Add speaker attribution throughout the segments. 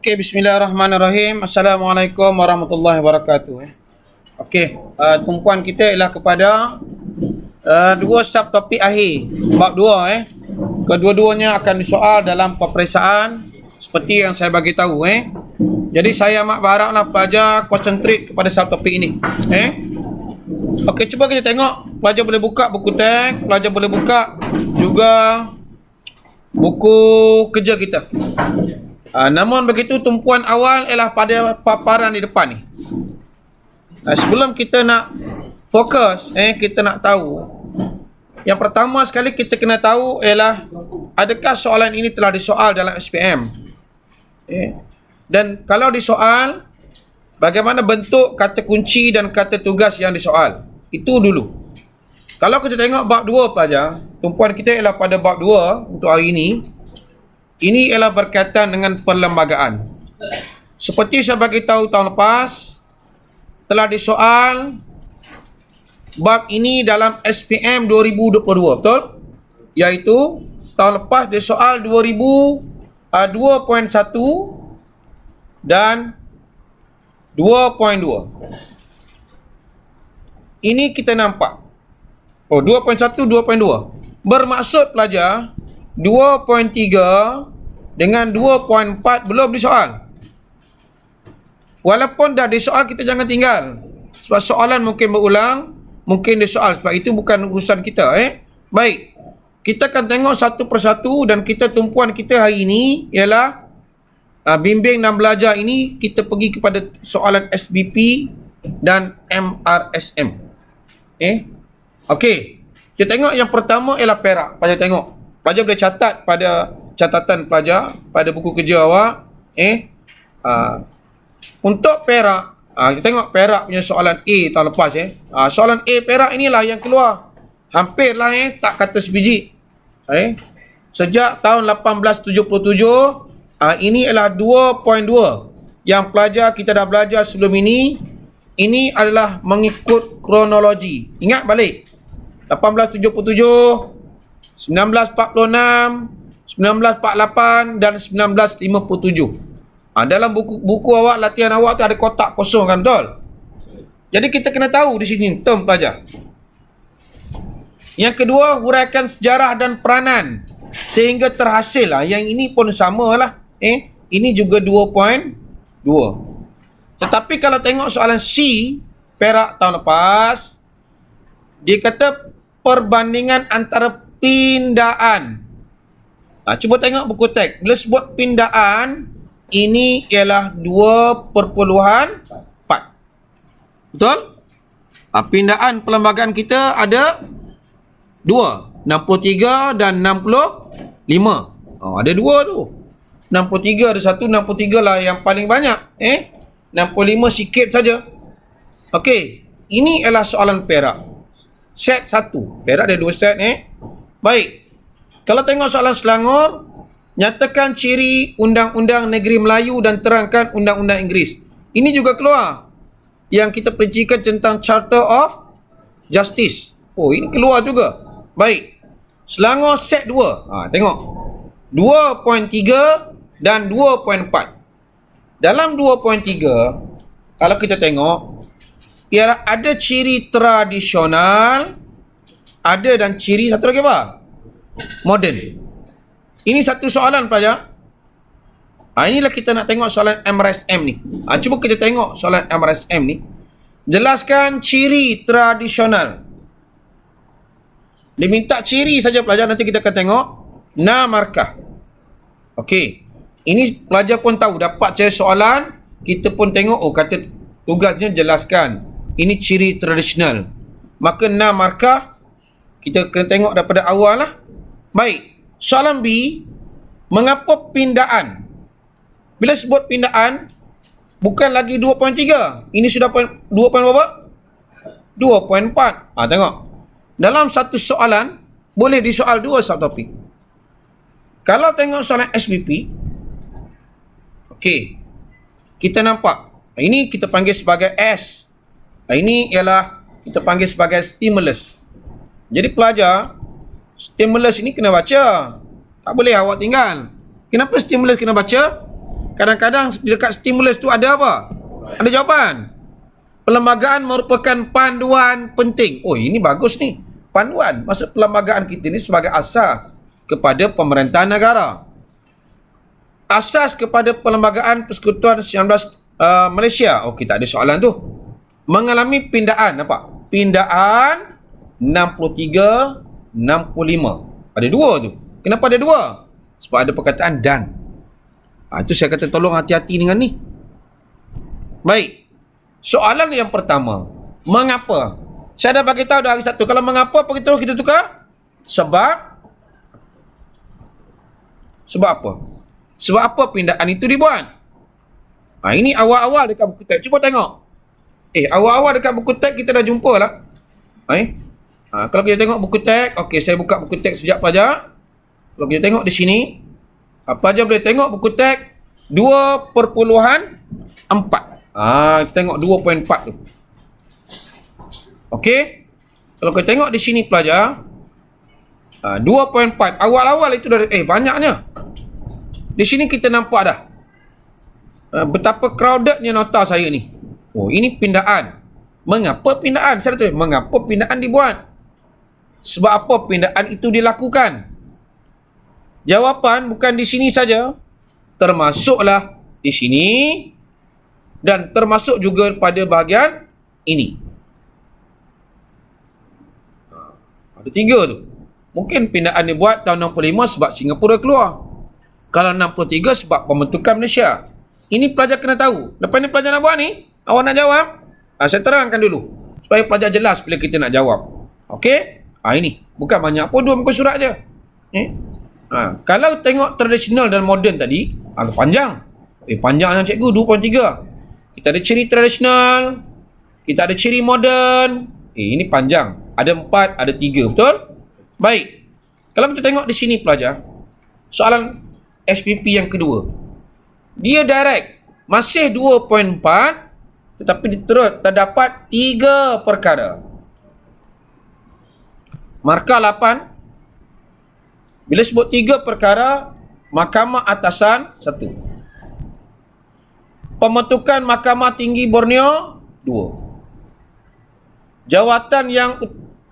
Speaker 1: Okey, bismillahirrahmanirrahim. Assalamualaikum warahmatullahi wabarakatuh. Okey, tumpuan kita ialah kepada dua subtopik akhir bab 2 Kedua-duanya akan disoal dalam peperiksaan seperti yang saya bagi tahu Jadi saya amat berharaplah pelajar konsentrate kepada subtopik ini. Okey, cuba kita tengok. Pelajar boleh buka buku teks, pelajar boleh buka juga buku kerja kita. Namun begitu, tumpuan awal ialah pada paparan di depan ni. Sebelum kita nak fokus, kita nak tahu. Yang pertama sekali kita kena tahu ialah adakah soalan ini telah disoal dalam SPM. Dan kalau disoal, bagaimana bentuk kata kunci dan kata tugas yang disoal. Itu dulu. Kalau kita tengok bab 2 pelajar, tumpuan kita ialah pada bab 2 untuk hari ini. Ini ialah berkaitan dengan perlembagaan. Seperti saya bagi tahu tahun lepas, telah disoal bab ini dalam SPM 2022, betul? Iaitu tahun lepas disoal 2.1 dan 2.2. Ini kita nampak. 2.1, 2.2. Bermaksud pelajar 2.3 dengan 2.4 belum disoal. Walaupun dah disoal, kita jangan tinggal. Sebab soalan mungkin berulang, mungkin disoal. Sebab itu bukan urusan kita. Baik. Kita akan tengok satu persatu dan kita tumpuan kita hari ini ialah bimbing dan belajar ini kita pergi kepada soalan SBP dan MRSM. Okey. Kita tengok yang pertama ialah perak. Pelajar tengok. Pelajar boleh catat pada catatan pelajar pada buku kerja awak. Untuk perak, kita tengok perak punya soalan A tahun lepas. Soalan A perak inilah yang keluar. Hampirlah tak kata sebiji. Sejak tahun 1877, ini adalah 2.2 yang pelajar kita dah belajar sebelum ini. Ini adalah mengikut kronologi. Ingat balik. 1877, 1946, 1948 dan 1957. Dalam buku awak, latihan awak tu ada kotak kosong kan, betul? Jadi kita kena tahu di sini term pelajar. Yang kedua, huraikan sejarah dan peranan sehingga terhasil lah. Yang ini pun samalah. Ini juga 2.2. Tetapi kalau tengok soalan C perak tahun lepas, dia kata perbandingan antara pindaan. Cuba tengok buku teks. Bila sebut pindaan, ini ialah 2.4. Betul? Pindaan perlembagaan kita ada 2. 63 dan 65. Ada 2 tu. 63 ada 1, 63 lah yang paling banyak. 65 sikit saja. Okey. Ini ialah soalan perak. Set 1. Perak ada 2 set. Baik. Kalau tengok soalan Selangor, nyatakan ciri Undang-Undang Negeri Melayu dan terangkan Undang-Undang Inggeris. Ini juga keluar. Yang kita perincikan tentang Charter of Justice. Ini keluar juga. Baik. Selangor set 2. Tengok. 2.3 dan 2.4. Dalam 2.3, kalau kita tengok, ialah ada ciri tradisional, ada dan ciri satu lagi apa? Moden. Ini satu soalan pelajar. Inilah kita nak tengok soalan MRSM ni. Cuba kita tengok soalan MRSM ni. Jelaskan ciri tradisional. Dia minta ciri saja pelajar, nanti kita akan tengok markah. Okey. Ini pelajar pun tahu, dapat saya soalan, kita pun tengok, kata tugasnya jelaskan. Ini ciri tradisional. Maka markah, kita kena tengok daripada awal lah. Baik. Soalan B, mengapa pindaan? Bila sebut pindaan, bukan lagi 2.3. Ini sudah 2. Berapa? 2.4. Tengok. Dalam satu soalan, boleh disoal 2 subtopik. Kalau tengok soalan SBP, okey, kita nampak. Ini kita panggil sebagai S. Ini ialah kita panggil sebagai stimulus. Jadi pelajar, stimulus ini kena baca. Tak boleh awak tinggal. Kenapa stimulus kena baca? Kadang-kadang dekat stimulus tu ada apa? Ada jawapan. Perlembagaan merupakan panduan penting. Oh, ini bagus ni. Panduan. Maksud perlembagaan kita ni sebagai asas kepada pemerintahan negara. Asas kepada Perlembagaan Persekutuan 19 Malaysia. Okey, tak ada soalan tu. Mengalami pindaan, nampak? Pindaan 63, 65. Ada dua tu. Kenapa ada dua? Sebab ada perkataan dan. Itu saya kata tolong hati-hati dengan ni. Baik. Soalan yang pertama. Mengapa? Saya dah bagi tahu dah hari satu. Kalau mengapa, apa kita tukar? Sebab apa? Sebab apa pindaan itu dibuat? Ini awal-awal dekat buku teks. Cuba tengok. Awal-awal dekat buku teks kita dah jumpa lah. Kalau kita tengok buku teks, okey, saya buka buku teks sekejap pelajar. Kalau kita tengok di sini, pelajar boleh tengok buku teks 2.4. Kita tengok 2.4 tu. Okey. Kalau kita tengok di sini pelajar, 2.4. Awal-awal itu dah banyaknya. Di sini kita nampak dah. Betapa crowdednya nota saya ni. Oh, ini pindaan. Mengapa pindaan? Saya tulis, mengapa pindaan dibuat? Sebab apa pindaan itu dilakukan? Jawapan bukan di sini saja. Termasuklah di sini. Dan termasuk juga pada bahagian ini. Ada 3 tu. Mungkin pindaan dibuat tahun 65 sebab Singapura keluar. Kalau 63 sebab pembentukan Malaysia. Ini pelajar kena tahu. Lepas ni pelajar nak buat ni, awak nak jawab, saya terangkan dulu. Supaya pelajar jelas bila kita nak jawab. Okey? Ini. Bukan banyak pun 2 muka surat je. Kalau tengok tradisional dan moden tadi, agak panjang. Panjangnya cikgu, 2.3. Kita ada ciri tradisional, kita ada ciri moden. Ini panjang. Ada 4, ada 3. Betul? Baik. Kalau kita tengok di sini pelajar, soalan SPP yang kedua. Dia direct. Masih 2.4, tetapi terus terdapat 3 perkara. Markah 8. Bila sebut 3 perkara, Mahkamah Atasan 1. Pembentukan Mahkamah Tinggi Borneo 2. Jawatan yang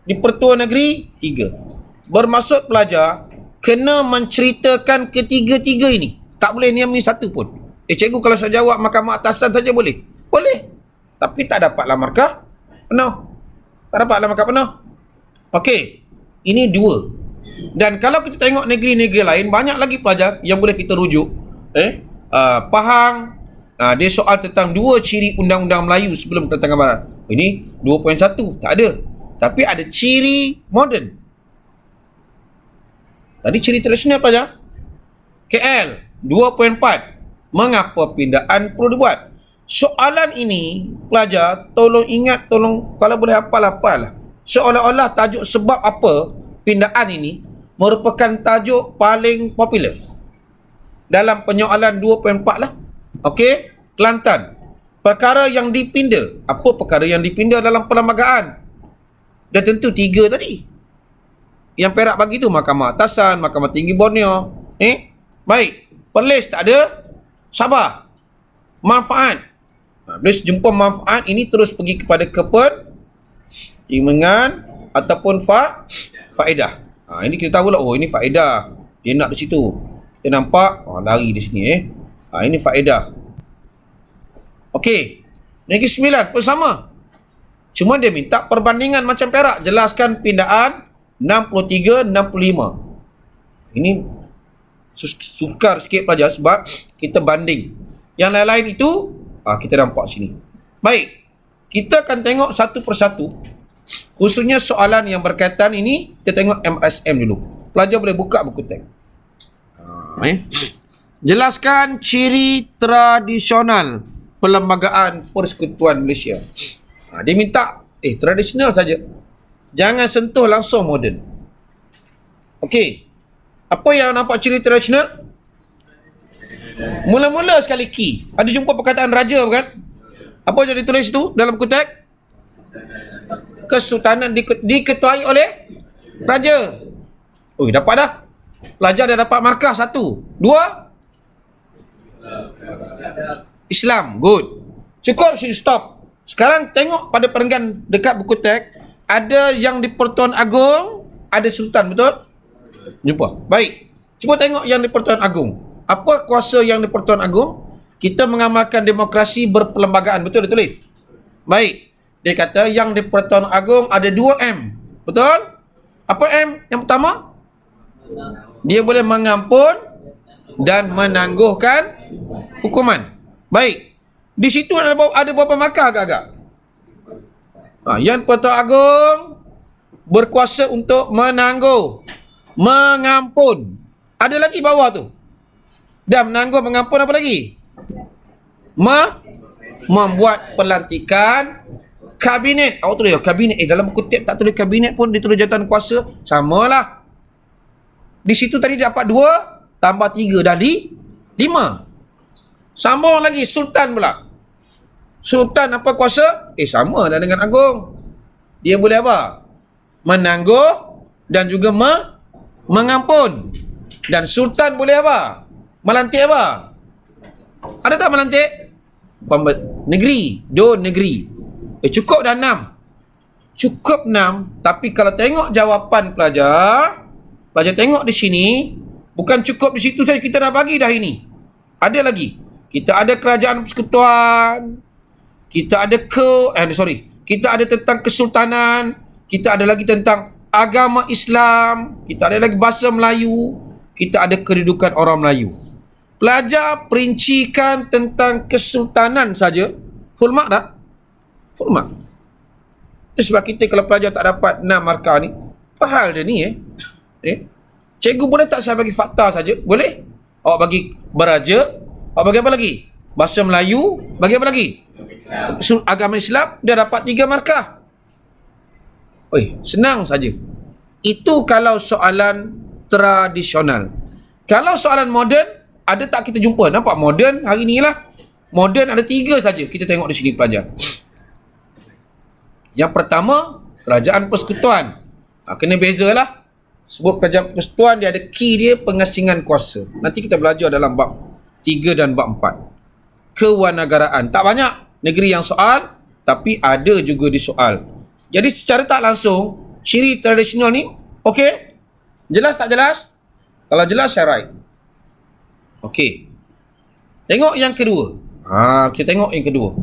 Speaker 1: di Pertua Negeri 3. Bermaksud pelajar kena menceritakan ketiga-tiga ini. Tak boleh niam ni satu pun. Cikgu kalau saya jawab Mahkamah Atasan saja boleh? Boleh. Tapi tak dapatlah markah penuh. Tak dapatlah markah penuh. Okey. Ini 2. Dan kalau kita tengok negeri-negeri lain, banyak lagi pelajar yang boleh kita rujuk. Pahang. Dia soal tentang 2 ciri undang-undang Melayu sebelum Kedatangan Barat. Ini 2.1. Tak ada. Tapi ada ciri moden. Tadi ciri tradisional pelajar. KL 2.4. Mengapa pindaan perlu dibuat? Soalan ini pelajar tolong ingat, tolong kalau boleh hafal lah. Seolah-olah tajuk sebab apa pindaan ini merupakan tajuk paling popular dalam penyoalan 2.4 lah. Okey, Kelantan. Perkara yang dipinda. Apa perkara yang dipinda dalam perlembagaan? Dah tentu 3 tadi. Yang Perak bagi tu Mahkamah Atasan, Mahkamah Tinggi Borneo. Baik. Perlis tak ada. Sabah. Manfaat. Bila jumpa manfaat, ini terus pergi kepada kepentingan ataupun faedah. Ini kita tahulah, ini faedah. Dia nak di situ. Kita nampak, lari di sini. Ini faedah. Okey. Negeri Sembilan pun sama. Cuma dia minta perbandingan macam Perak. Jelaskan pindaan 63, 65. Ini sukar sikit pelajar sebab kita banding. Yang lain-lain itu, kita nampak sini. Baik. Kita akan tengok satu persatu. Khususnya soalan yang berkaitan ini, kita tengok MSM dulu. Pelajar boleh buka buku teks. Jelaskan ciri tradisional Perlembagaan Persekutuan Malaysia. Dia minta tradisional saja. Jangan sentuh langsung moden. Okey. Apa yang nampak ciri tradisional? Mula-mula sekali key. Ada jumpa perkataan raja bukan? Apa yang ditulis itu dalam buku teks? Kesultanan diketuai oleh raja. Dapat dah. Pelajar dah dapat markah 1. 2. Islam. Good. Cukup, stop. Sekarang tengok pada perenggan dekat buku teks. Ada yang di Pertuan Agong, ada Sultan, betul? Jumpa. Baik. Cuba tengok yang di Pertuan Agong. Apa kuasa yang di Pertuan Agong? Kita mengamalkan demokrasi berperlembagaan. Betul dia tulis? Baik. Dia kata yang di Pertuan Agong ada 2M. Betul? Apa M? Yang pertama? Dia boleh mengampun dan menangguhkan hukuman. Baik. Di situ ada berapa markah agak-agak? Yang Pertuan Agong berkuasa untuk menangguh, mengampun. Ada lagi bawah tu. Dan menangguh, mengampun, apa lagi? Membuat pelantikan kabinet. Awak tulis kabinet. Dalam buku teks tak tulis kabinet pun, ditulis jawatan kuasa. Samalah. Di situ tadi dapat 2 tambah 3 dah 5. Sambung lagi Sultan pula. Sultan apa kuasa? Sama dah dengan Agong. Dia boleh apa? Menangguh dan juga mengampun. Dan Sultan boleh apa? Melantik apa? Ada tak melantik? Negeri. Negeri. Cukup dah 6. Cukup 6. Tapi kalau tengok jawapan pelajar tengok di sini, bukan cukup di situ saja kita dah bagi dah ini. Ada lagi. Kita ada kerajaan persekutuan. Kita ada kita ada tentang kesultanan. Kita ada lagi tentang agama Islam. Kita ada lagi bahasa Melayu. Kita ada kedudukan orang Melayu. Pelajar perincikan tentang kesultanan saja. Full mark tak? Full mark. Itu sebab kita kalau pelajar tak dapat 6 markah ni, apa hal dia ni Cikgu boleh tak saya bagi fakta saja? Boleh? Awak bagi beraja. Awak bagi apa lagi? Bahasa Melayu. Bagi apa lagi? Agama Islam. Dia dapat 3 markah. Senang saja. Itu kalau soalan tradisional. Kalau soalan moden, ada tak kita jumpa? Nampak moden hari ni lah. Moden ada 3 saja. Kita tengok di sini pelajar. Yang pertama, kerajaan persekutuan. Kena bezalah. Sebut kerajaan persekutuan, dia ada key dia, pengasingan kuasa. Nanti kita belajar dalam bab 3 dan bab 4. Kewarganegaraan. Tak banyak negeri yang soal, tapi ada juga disoal. Jadi secara tak langsung, ciri tradisional ni, okey? Jelas tak jelas? Kalau jelas, saya right. Okey. Tengok yang kedua. Kita tengok yang kedua.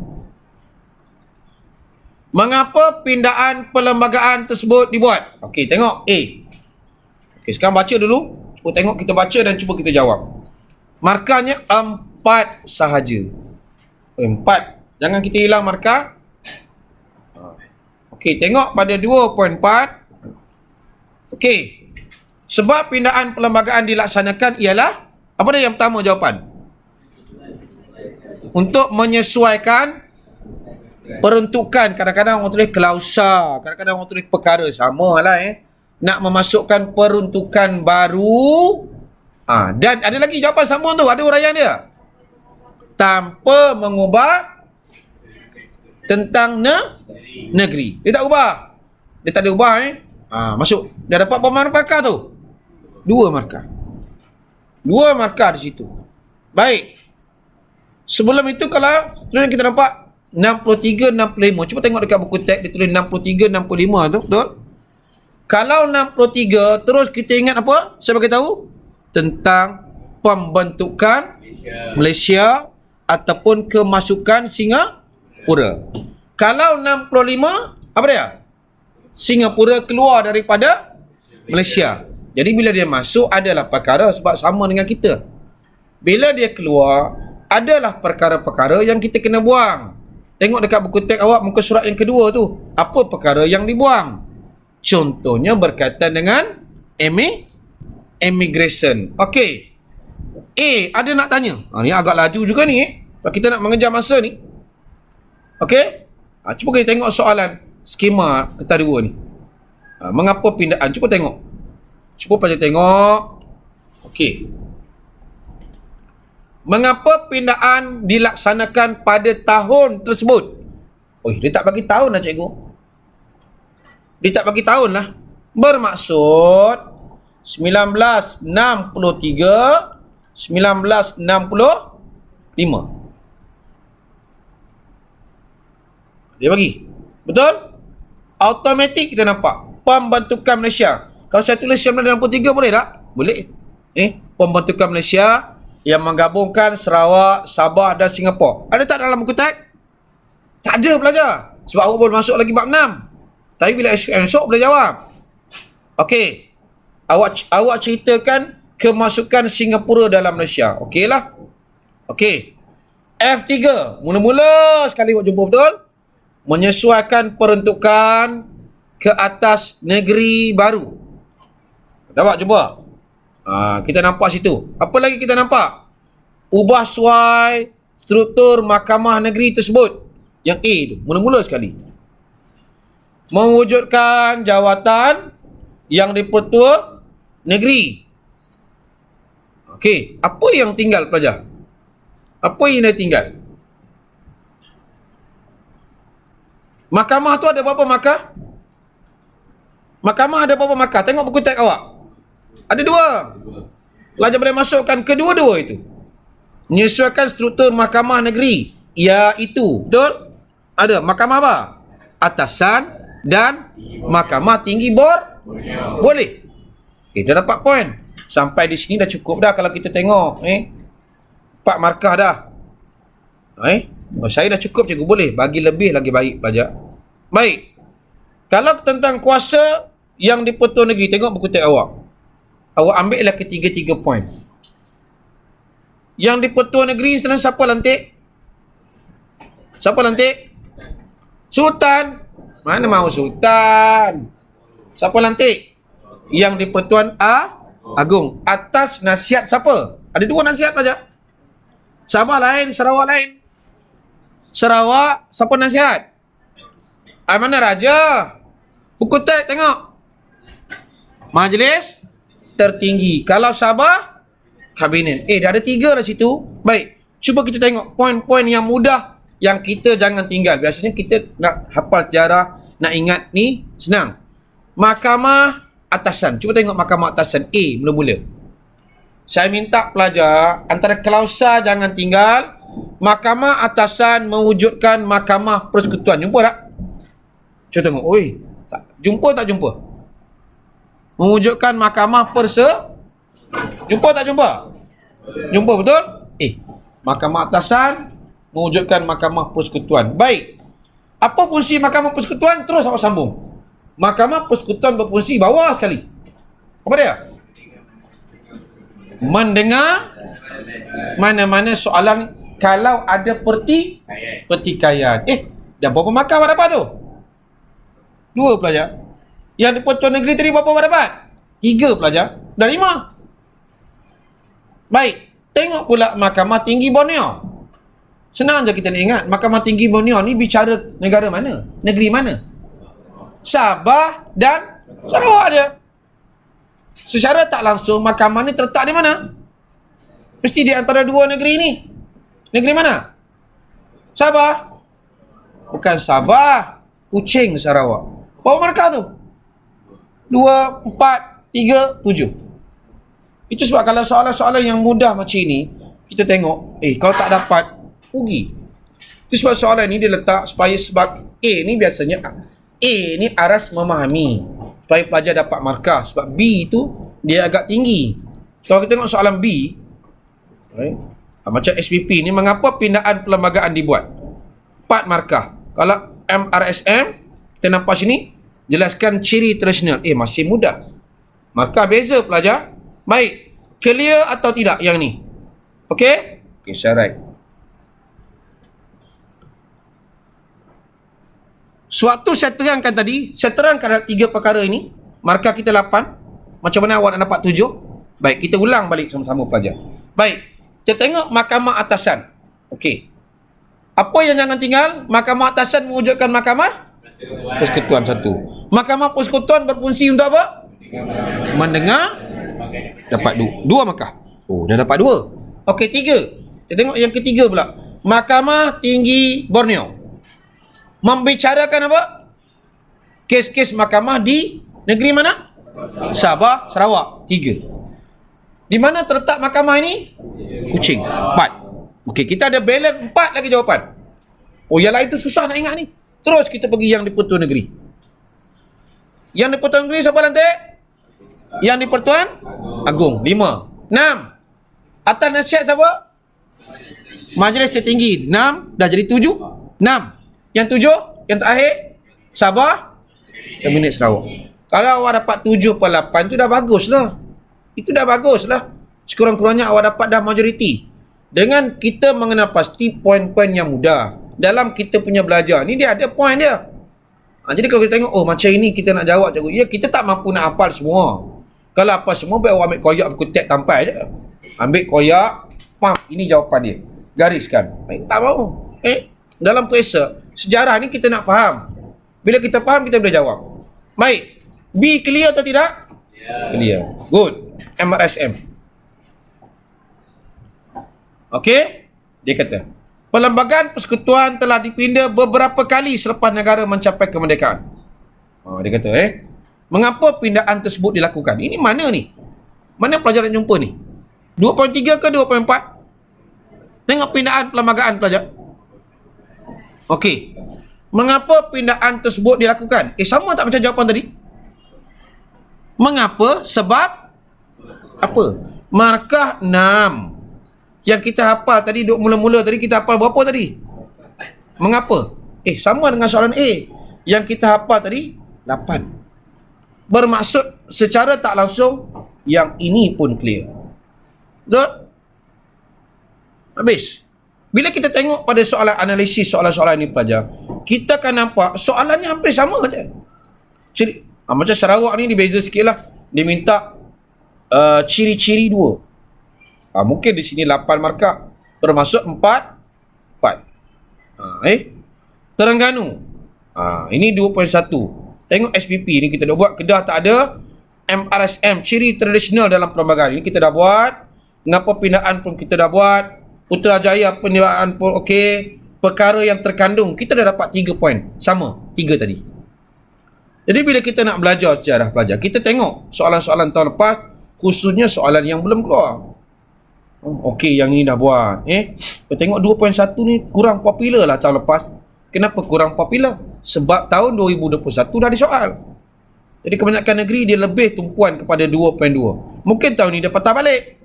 Speaker 1: Mengapa pindaan perlembagaan tersebut dibuat? Okey, tengok A. Okey, sekarang baca dulu. Cuba tengok, kita baca dan cuba kita jawab. Markahnya 4 sahaja. 4. Jangan kita hilang markah. Okey, tengok pada 2.4. Okey. Sebab pindaan perlembagaan dilaksanakan ialah, apa dia yang pertama jawapan? Untuk menyesuaikan peruntukan. Kadang-kadang orang tulis klausa, kadang-kadang orang tulis perkara. Sama lah nak memasukkan peruntukan baru. Dan ada lagi jawapan sambung tu, ada uraian dia. Tanpa mengubah tentang negeri. Dia tak ubah. Dia tak ada ubah masuk. Dah dapat berapa markah tu? 2 markah. 2 markah di situ. Baik. Sebelum itu kalau kita nampak 63, 65. Cuba tengok dekat buku teks, dia tulis 63, 65 tu, betul? Kalau 63, terus kita ingat apa? Saya bagi tahu tentang pembentukan Malaysia ataupun kemasukan Singapura. Kalau 65, apa dia? Singapura keluar daripada Malaysia. Jadi bila dia masuk adalah perkara sebab sama dengan kita. Bila dia keluar adalah perkara-perkara yang kita kena buang. Tengok dekat buku teks awak muka surat yang kedua tu. Apa perkara yang dibuang? Contohnya berkaitan dengan immigration. Okey. A, ada nak tanya? Ni agak laju juga ni kita nak mengejar masa ni. Okey? Cuba kita tengok soalan skema kertas 2 ni. Mengapa pindaan? Cuba tengok. Cuba pelajar tengok. Okey. Mengapa pindaan dilaksanakan pada tahun tersebut? Dia tak bagi tahun lah cikgu. Dia tak bagi tahun lah. Bermaksud 1963, 1964. Dia bagi. Betul? Automatik kita nampak. Pembentukan Malaysia. Kalau saya tulis 1963 boleh tak? Boleh. Pembentukan Malaysia yang menggabungkan Sarawak, Sabah dan Singapura. Ada tak dalam buku teks? Tak ada pelajar. Sebab awak boleh masuk lagi bab 6. Tapi bila SPM esok boleh jawab. Okey. Awak ceritakan kemasukan Singapura dalam Malaysia. Okey lah. Okey. F3. Mula-mula sekali awak jumpa betul. Menyesuaikan peruntukan ke atas negeri baru. Dapat jumpa? Kita nampak situ. Apa lagi kita nampak? Ubah suai struktur mahkamah negeri tersebut. Yang A tu. Mula-mula sekali. Mewujudkan jawatan yang di-Pertua Negeri. Okey. Apa yang tinggal pelajar? Apa yang dah tinggal? Mahkamah tu ada berapa markah? Mahkamah ada berapa markah? Tengok buku teks awak. Ada 2. Pelajar boleh masukkan kedua-dua itu. Menyesuaikan struktur mahkamah negeri. Iaitu, betul? Ada mahkamah apa? Atasan dan mahkamah tinggi boleh. Dah dapat poin. Sampai di sini dah cukup dah kalau kita tengok. 4 markah dah. Saya dah cukup cikgu, boleh bagi lebih lagi baik pelajar. Baik. Kalau tentang kuasa yang di-Pertua Negeri, tengok buku teks awak. Awak ambil lah ketiga-tiga poin. Yang di-Pertua Negeri sebenarnya siapa lantik? Siapa lantik? Sultan. Mana mahu Sultan? Siapa lantik? Yang di-Pertuan Agong. Atas nasihat siapa? Ada 2 nasihat pelajar. Sabah lain, Sarawak lain. Sarawak, siapa nasihat? Mana Raja? Buku teks tengok. Majlis tertinggi. Kalau Sabah, Kabinet. Dah ada 3 lah situ. Baik. Cuba kita tengok poin-poin yang mudah yang kita jangan tinggal. Biasanya kita nak hafal sejarah, nak ingat ni senang. Mahkamah Atasan. Cuba tengok Mahkamah Atasan. Mula-mula. Saya minta pelajar antara klausa jangan tinggal. Mahkamah Atasan mewujudkan Mahkamah Persekutuan. Jumpa tak? Cuba tengok. Tak. Jumpa tak jumpa? Mewujudkan Mahkamah Jumpa tak jumpa? Jumpa betul? Mahkamah Atasan mewujudkan Mahkamah Persekutuan. Baik. Apa fungsi Mahkamah Persekutuan? Terus awak sambung. Mahkamah Persekutuan berfungsi bawah sekali. Apa dia? Mendengar mana-mana soalan kalau ada pertikaian. Dah berapa markah awak dapat tu? 2 pelajar. Yang di-Pertua Negeri tadi berapa awak dapat? 3 pelajar. Dah 5. Baik. Tengok pula Mahkamah Tinggi Borneo. Senang je kita nak ingat. Mahkamah Tinggi Borneo ni bicara negara mana? Negeri mana? Sabah dan Sarawak dia. Secara tak langsung, mahkamah ni terletak di mana? Mesti di antara 2 negeri ni. Negeri mana? Sabah. Bukan Sabah. Kuching, Sarawak. Berapa markah tu? 2, 4, 3, 7. Itu sebab kalau soalan-soalan yang mudah macam ni, kita tengok, kalau tak dapat, rugi. Itu sebab soalan ni dia letak supaya sebab A ni biasanya, A ni aras memahami. Supaya pelajar dapat markah. Sebab B tu, dia agak tinggi. Kalau kita tengok soalan B, macam SPP ni, mengapa pindaan perlembagaan dibuat? 4 markah. Kalau MRSM, kita nampak sini, jelaskan ciri tradisional. Masih mudah. Markah beza pelajar. Baik. Clear atau tidak yang ni? Okey? Okey, syarat. Sewaktu saya terangkan tadi, saya terangkan 3 perkara ini. Markah kita 8. Macam mana awak nak dapat 7? Baik, kita ulang balik sama-sama pelajar. Baik. Kita tengok Mahkamah Atasan. Okey. Apa yang jangan tinggal? Mahkamah Atasan mewujudkan Mahkamah Persekutuan 1. Mahkamah Persekutuan berfungsi untuk apa? Mendengar. Dapat 2 markah. Dah dapat 2. Okey, 3. Kita tengok yang ketiga pula. Mahkamah Tinggi Borneo. Membicarakan apa? Kes-kes mahkamah di negeri mana? Sabah, Sarawak. 3. Di mana terletak mahkamah ini? Kuching. 4. Okey, kita ada balance 4 lagi jawapan. Oh, yang lain tu susah nak ingat ni. Terus kita pergi yang di-Pertuan Negeri. Yang di-Pertuan Negeri siapa lantik? Yang di-Pertuan Agong. 5. 6. Atas nasihat siapa? Majlis Tertinggi. 6. Dah jadi 7. 6. Yang 7, yang terakhir, Sabah Kabinet Sarawak. Kalau awak dapat 7/8 tu dah bagus lah. Itu dah bagus lah. Sekurang-kurangnya awak dapat dah majoriti. Dengan kita mengenal pasti poin-poin yang mudah. Dalam kita punya belajar ni dia ada poin dia. Jadi kalau kita tengok, oh macam ini kita nak jawab cikgu. Ya, kita tak mampu nak hafal semua. Kalau hafal semua, baik awak ambil koyak buku tek tampai je. Ambil koyak, pam, ini jawapan dia. Gariskan. Tak mahu. Dalam periksa, sejarah ni kita nak faham. Bila kita faham, kita boleh jawab. Baik. B clear atau tidak? Clear. Good. MRSM. Okey. Dia kata, Perlembagaan Persekutuan telah dipinda beberapa kali selepas negara mencapai kemerdekaan. Dia kata, mengapa pindaan tersebut dilakukan? Ini mana ni? Mana pelajaran jumpa ni? 2.3 ke 2.4? Tengok pindaan perlembagaan pelajar. Okey. Mengapa pindaan tersebut dilakukan? Sama tak macam jawapan tadi? Mengapa? Sebab apa? Markah 6. Yang kita hafal tadi, duk mula-mula tadi kita hafal berapa tadi? Mengapa? Sama dengan soalan A. Yang kita hafal tadi 8. Bermaksud secara tak langsung yang ini pun clear. Betul? Habis. Bila kita tengok pada soalan analisis soalan-soalan ni pelajar, kita akan nampak soalannya hampir sama saja. Macam Sarawak ni dibeza sikit lah. Dia minta ciri-ciri 2. Mungkin di sini 8 markah. Bermaksud 4. Terengganu. Ini 2.1. Tengok SPP ni kita dah buat. Kedah tak ada. MRSM, ciri tradisional dalam perlembagaan. Ini kita dah buat. Mengapa pindaan pun kita dah buat. Putrajaya pindaan pun okey. Perkara yang terkandung, kita dah dapat 3 poin. Sama, 3 tadi. Jadi bila kita nak belajar sejarah pelajar, kita tengok soalan-soalan tahun lepas, khususnya soalan yang belum keluar. Okey, yang ini dah buat. Kita tengok 2.1 ni kurang popular lah tahun lepas. Kenapa kurang popular? Sebab tahun 2021 dah ada soal. Jadi kebanyakan negeri dia lebih tumpuan kepada 2.2. Mungkin tahun ni dia patah balik.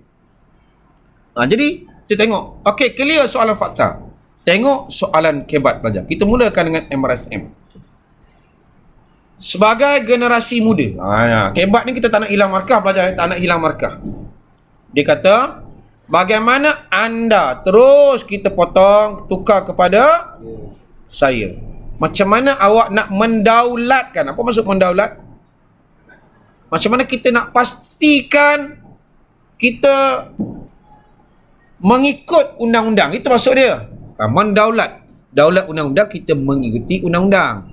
Speaker 1: Jadi kita tengok. Okey, clear soalan fakta. Tengok soalan kebat pelajar. Kita mulakan dengan MRSM. Sebagai generasi muda. Kebat ni kita tak nak hilang markah pelajar. Tak nak hilang markah. Dia kata, bagaimana anda terus kita potong, tukar kepada saya. Macam mana awak nak mendaulatkan? Apa maksud mendaulat? Macam mana kita nak pastikan kita mengikut undang-undang. Itu maksud dia. Mendaulat. Daulat undang-undang, kita mengikuti undang-undang.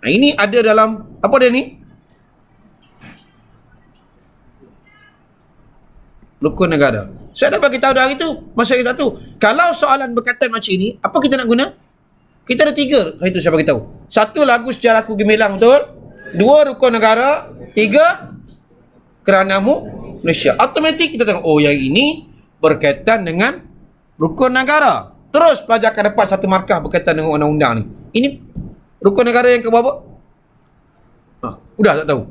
Speaker 1: Ini ada dalam, apa dia ni? Rukun negara. Saya dah bagi tahu dah hari tu. Masa kita tu. Kalau soalan berkaitan macam ini, apa kita nak guna? Kita ada 3. Hari tu saya bagi tahu. 1, lagu sejarahku gemilang, betul? 2, rukun negara. 3, keranamu Malaysia. Automatik kita tengok, yang ini berkaitan dengan rukun negara. Terus pelajar akan dapat 1 markah berkaitan dengan undang-undang ni. Ini rukun negara yang ke berapa? Udah tak tahu?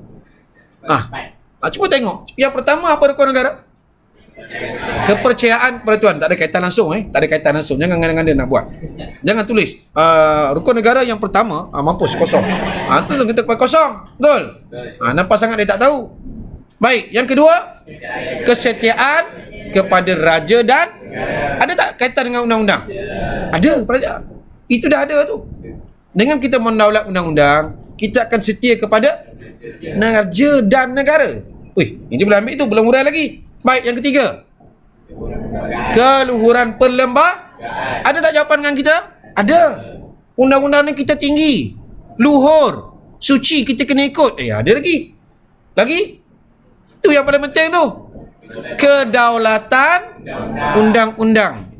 Speaker 1: Cuba tengok. Yang pertama apa rukun negara? Kepercayaan pada Tuhan. Tak ada kaitan langsung. Tak ada kaitan langsung. Jangan ngada-ngada nak buat. Jangan tulis. Rukun negara yang pertama, mampus, kosong. Itu kita pakai kosong. Betul? Nampak sangat dia tak tahu. Baik. Yang kedua, kesetiaan kepada raja dan ada tak kaitan dengan undang-undang? Ada, pelajar. Itu dah ada tu. Dengan kita mendaulat undang-undang, kita akan setia kepada raja dan negara. Ini boleh ambil tu, belum hurai lagi. Baik, yang ketiga, keluhuran perlembagaan. Ada tak jawapan dengan kita? Ada. Undang-undang ni kita tinggi, luhur, suci, kita kena ikut. Ada lagi. Itu yang paling penting tu. Kedaulatan undang-undang.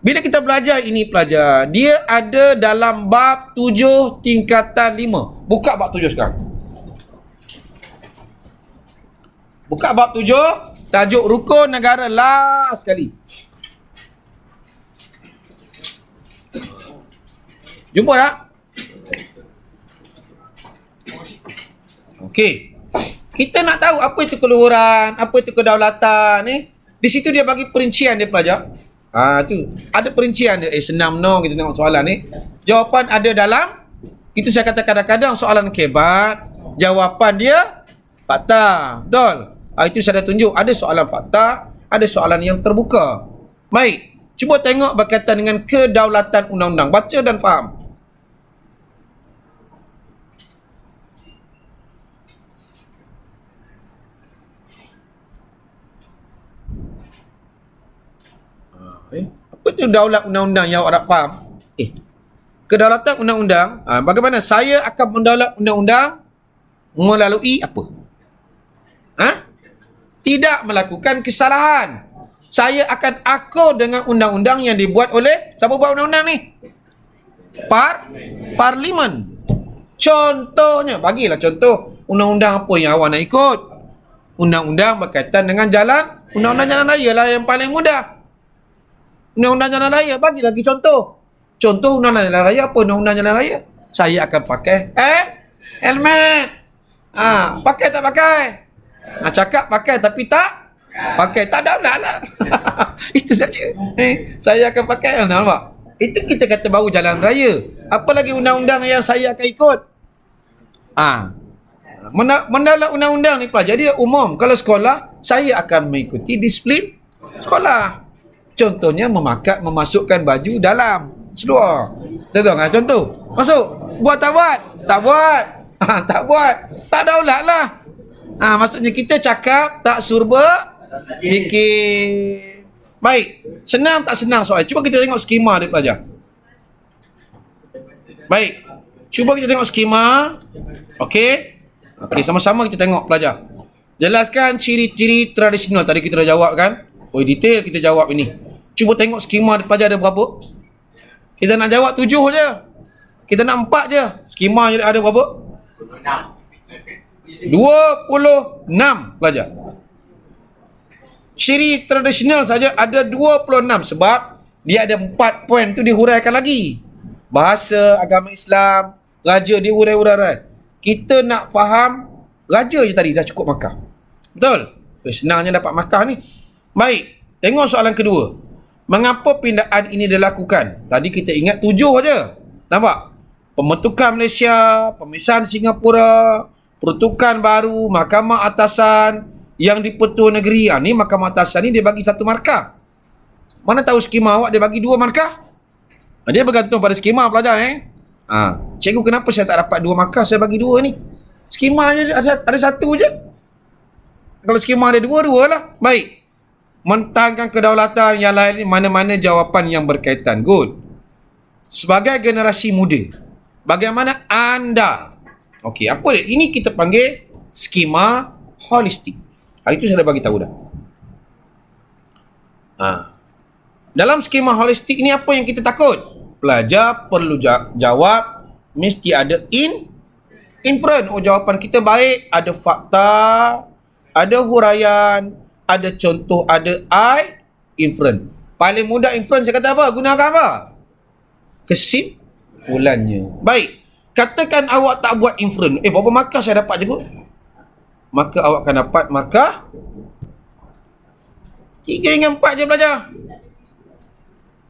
Speaker 1: Bila kita belajar ini pelajar, dia ada dalam bab 7 tingkatan 5. Buka bab 7 sekarang. Buka bab 7, tajuk rukun negara last sekali. Jumpa tak? Okey. Kita nak tahu apa itu keluhuran, apa itu kedaulatan ni. Di situ dia bagi perincian dia pelajar. Tu. Ada perincian dia. Senang no kita tengok soalan ni. Jawapan ada dalam, itu saya kata kadang-kadang soalan kebat, jawapan dia fakta. Betul? Itu saya dah tunjuk. Ada soalan fakta, ada soalan yang terbuka. Baik. Cuba tengok berkaitan dengan kedaulatan undang-undang. Baca dan faham. Apa tu daulat undang-undang yang awak nak faham? Kedaulatan undang-undang, bagaimana saya akan mendaulat undang-undang melalui apa? Tidak melakukan kesalahan. Saya akan akur dengan undang-undang yang dibuat oleh, siapa buat undang-undang ni? Parlimen. Contohnya, bagilah contoh undang-undang apa yang awak nak ikut. Undang-undang berkaitan dengan jalan, undang-undang jalan raya lah yang paling mudah. Undang-undang jalan raya, bagi lagi contoh. Contoh undang-undang jalan raya, apa undang-undang jalan raya? Saya akan pakai helmet. Pakai tak pakai? Cakap pakai tapi tak pakai, tak daulat lah. Itu saja. Saya akan pakai, nampak? Itu kita kata baru jalan raya. Apa lagi undang-undang yang saya akan ikut? Mendaulat undang-undang ni pelajar dia umum. Kalau sekolah, saya akan mengikuti disiplin sekolah. Contohnya memasukkan baju dalam seluar. Betul tak? Contoh. Masuk. Buat tak buat? Tak buat. Tak buat. Tak daulat lah. Maksudnya kita cakap tak surba bikin. Baik. Senang tak senang soal? Cuba kita tengok skema dia pelajar. Baik. Cuba kita tengok skema. Okey. Okey, sama-sama kita tengok pelajar. Jelaskan ciri-ciri tradisional. Tadi kita dah jawab kan? Detail kita jawab ini. Cuba tengok skema pelajar ada berapa? Kita nak jawab 7 je. Kita nak 4 je. Skema ada berapa? 26 pelajar. Ciri tradisional saja ada 26 sebab dia ada 4 poin tu dihuraikan lagi. Bahasa, agama Islam, raja dia hurai-hurai. Kita nak faham raja je tadi dah cukup markah. Betul? Senangnya dapat markah ni. Baik, tengok soalan kedua. Mengapa pindaan ini dilakukan? Tadi kita ingat 7 aja. Nampak? Pembentukan Malaysia, pemisahan Singapura, peruntukan baru, mahkamah atasan yang di-Pertua Negeri. Ni mahkamah atasan ni dia bagi 1 markah. Mana tahu skema awak dia bagi 2 markah? Dia bergantung pada skema pelajar Cikgu, kenapa saya tak dapat 2 markah, saya bagi 2 ni? Skema ada 1 je. Kalau skema ada 2 lah. Baik. Mentahankan kedaulatan yang lain, mana-mana jawapan yang berkaitan. Good. Sebagai generasi muda, bagaimana anda? Okey, apa dia? Ini kita panggil skema holistik. Itu saya dah bagi tahu dah. Dalam skema holistik ni apa yang kita takut? Pelajar perlu jawab mesti ada inference. Jawapan kita baik, ada fakta, ada huraian, ada contoh, ada inference. Paling mudah inference saya kata apa? Gunakan apa? Kesimpulannya. Baik. Katakan awak tak buat inference. Berapa markah saya dapat cikgu? Maka awak akan dapat markah 3 hingga 4 je belajar.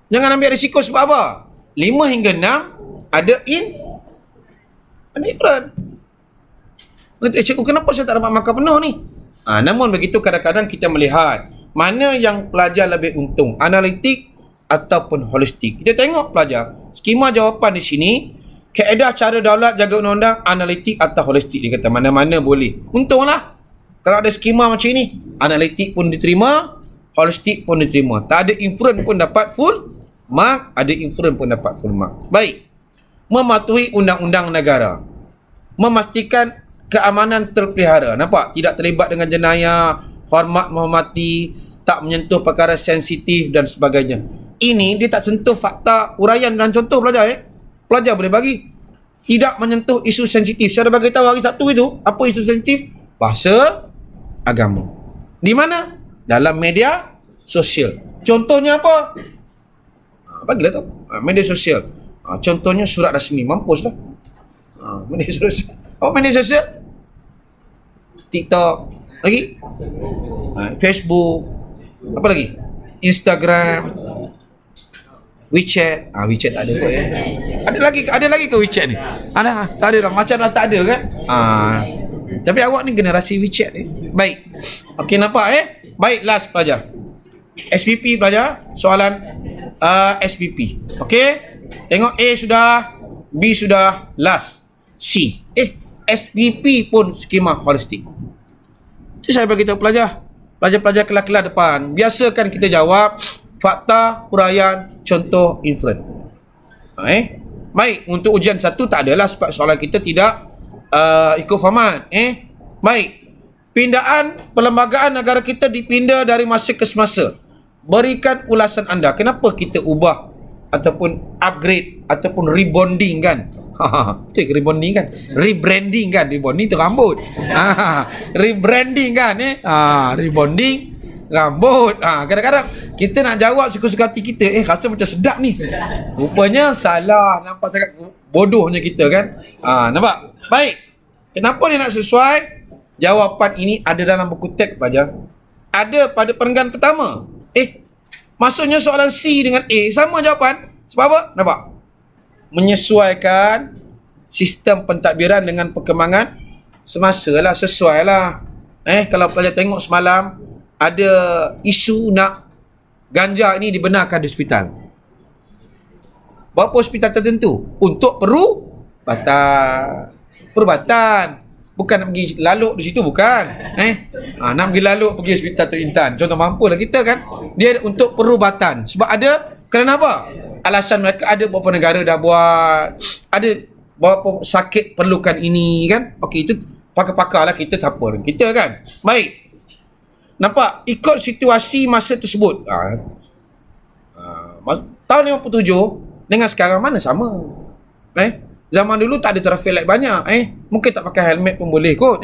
Speaker 1: Jangan ambil risiko sebab apa? 5 hingga 6 ada inference. Cikgu, kenapa saya tak dapat markah penuh ni? Namun begitu kadang-kadang kita melihat mana yang pelajar lebih untung, analitik ataupun holistik. Kita tengok pelajar, skema jawapan di sini, kaedah cara daulat jaga undang-undang, analitik atau holistik. Dia kata mana-mana boleh. Untunglah kalau ada skema macam ini, analitik pun diterima, holistik pun diterima. Tak ada inference pun dapat full mark, ada inference pun dapat full mark. Baik. Mematuhi undang-undang negara. Memastikan keamanan terpelihara. Nampak? Tidak terlibat dengan jenayah, hormat menghormati, tak menyentuh perkara sensitif dan sebagainya. Ini dia tak sentuh fakta, uraian dan contoh pelajar. Pelajar boleh bagi. Tidak menyentuh isu sensitif. Saya dah bagi tahu hari Sabtu itu. Apa isu sensitif? Bahasa, agama. Di mana? Dalam media sosial. Contohnya apa? Bagilah tahu. Media sosial. Contohnya surat rasmi, mampuslah. Media sosial. Apa media sosial? TikTok. Lagi? Facebook. Apa lagi? Instagram. WeChat. WeChat tak ada kot ya. Ada lagi ke WeChat ni? Ada? Tak ada dah. Macam dah tak ada kan? Tapi awak ni generasi WeChat ni. Baik. Okey, nampak Baik, last pelajar. SPP pelajar. Soalan SPP. Okey. Tengok A sudah, B sudah, last C. SPP pun skema holistik. Itu saya bagi tahu pelajar. Pelajar-pelajar kelas-kelas depan. Biasakan kita jawab fakta, huraian, contoh, inferen. Baik, untuk ujian satu tak adalah sebab soalan kita tidak ikut format. Baik. Pindaan perlembagaan negara kita dipindah dari masa ke semasa. Berikan ulasan anda. Kenapa kita ubah ataupun upgrade ataupun rebonding kan? Itu rebonding kan? Rebranding kan? Rebonding tu rambut. Rebranding kan? Rebonding rambut. Kadang-kadang kita nak jawab suka-suka hati kita. Rasa macam sedap ni. Rupanya salah. Nampak sangat bodohnya kita kan? Nampak? Baik. Kenapa dia nak sesuai? Jawapan ini ada dalam buku teks pelajar. Ada pada perenggan pertama. Maksudnya soalan C dengan A sama jawapan. Sebab apa? Nampak? Menyesuaikan sistem pentadbiran dengan perkembangan semasa lah. Sesuai lah. Kalau pelajar tengok semalam, ada isu nak ganja ini dibenarkan di hospital. Berapa hospital tertentu? Untuk perubatan. Bukan nak pergi laluk di situ, bukan. Nak pergi laluk, pergi hospital Tok Intan. Contoh mampulah kita kan. Dia untuk perubatan. Sebab ada, kerana apa? Alasan mereka ada beberapa negara dah buat. Ada beberapa sakit perlukan ini kan. Okey, itu pakar-pakar lah kita siapa kita kan. Baik. Nampak? Ikut situasi masa tersebut. Tahun 57 dengan sekarang mana sama? Zaman dulu tak ada traffic light banyak. Mungkin tak pakai helmet pun boleh kot.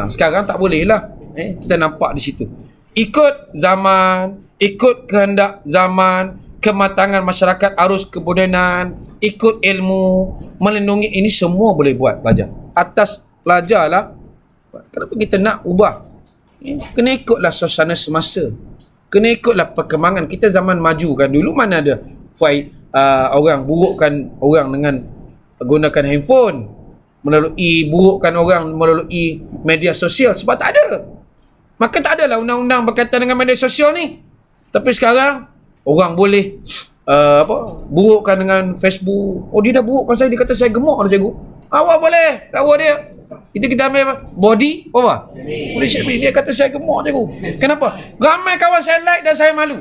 Speaker 1: Sekarang tak boleh lah. Kita nampak di situ. Ikut zaman, ikut kehendak zaman, kematangan masyarakat, arus kemodenan, ikut ilmu, melindungi, ini semua boleh buat pelajar. Atas pelajar lah. Kenapa kita nak ubah? Kena ikutlah suasana semasa. Kena ikutlah perkembangan. Kita zaman maju kan. Dulu mana ada orang burukkan orang dengan gunakan handphone, burukkan orang melalui media sosial, sebab tak ada. Maka tak adalah undang-undang berkaitan dengan media sosial ni. Tapi sekarang orang boleh burukkan dengan Facebook. Dia dah burukkan saya, dia kata saya gemuk dah cikgu. Awak boleh dakwa dia. Itu kita ambil apa? Body shaming. Dia kata saya gemuk cikgu. Kenapa? Ramai kawan saya like dan saya malu.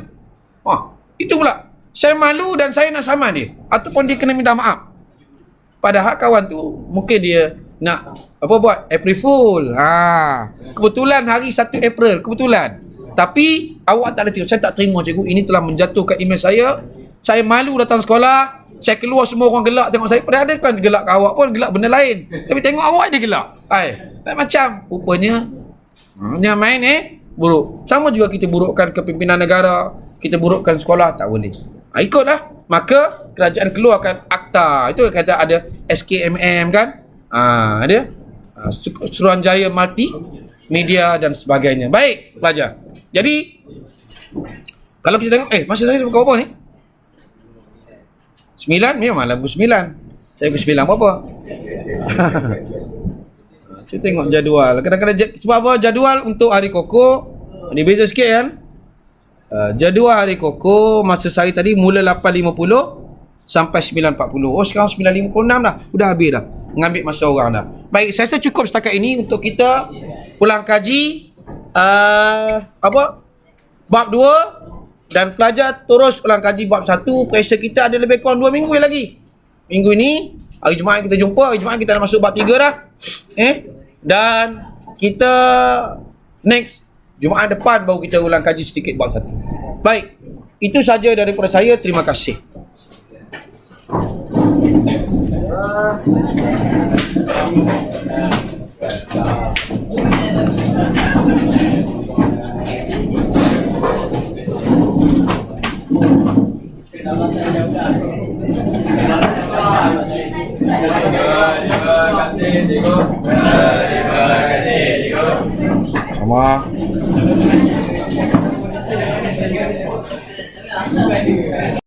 Speaker 1: Itu pula. Saya malu dan saya nak saman dia, ataupun dia kena minta maaf. Padahal kawan tu mungkin dia nak buat April Fool. Kebetulan hari 1 April, kebetulan. Tapi awak tak ada terima. Saya tak terima cikgu. Ini telah menjatuhkan imej saya. Saya malu datang sekolah. Saya keluar, semua orang gelak tengok saya. Padahal ada kan gelak ke awak pun, gelak benda lain. Tapi tengok awak dia gelak. Macam rupanya dia main buruk. Sama juga kita burukkan kepimpinan negara, kita burukkan sekolah, tak boleh. Ikutlah. Maka kerajaan keluarkan akta. Itu kata ada SKMM kan. Ada Suruhanjaya Multi Media dan sebagainya. Baik pelajar. Jadi kalau kita tengok masa saya pukul berapa ni? 9? Memanglah pukul 9. Saya pukul 9 berapa? Kita tengok jadual. Kadang-kadang sebab apa jadual untuk hari koko ni beza sikit kan. Jadual hari koko masa saya tadi mula 8.50 sampai 9.40. Sekarang 9.56 dah. Sudah habis dah. Mengambil masa orang dah. Baik, saya rasa cukup setakat ini untuk kita pulang kaji bab 2 dan pelajar terus ulang kaji bab 1. Pressure kita ada lebih kurang 2 minggu lagi. Minggu ini hari Jumaat kita jumpa. Hari Jumaat kita dah masuk bab 3 dah. Dan kita next Jumaat depan baru kita ulang kaji sedikit bab 1. Baik, itu saja daripada saya. Terima kasih. Kita
Speaker 2: Terima kasih, Diego. Terima kasih, Diego.
Speaker 1: Sama.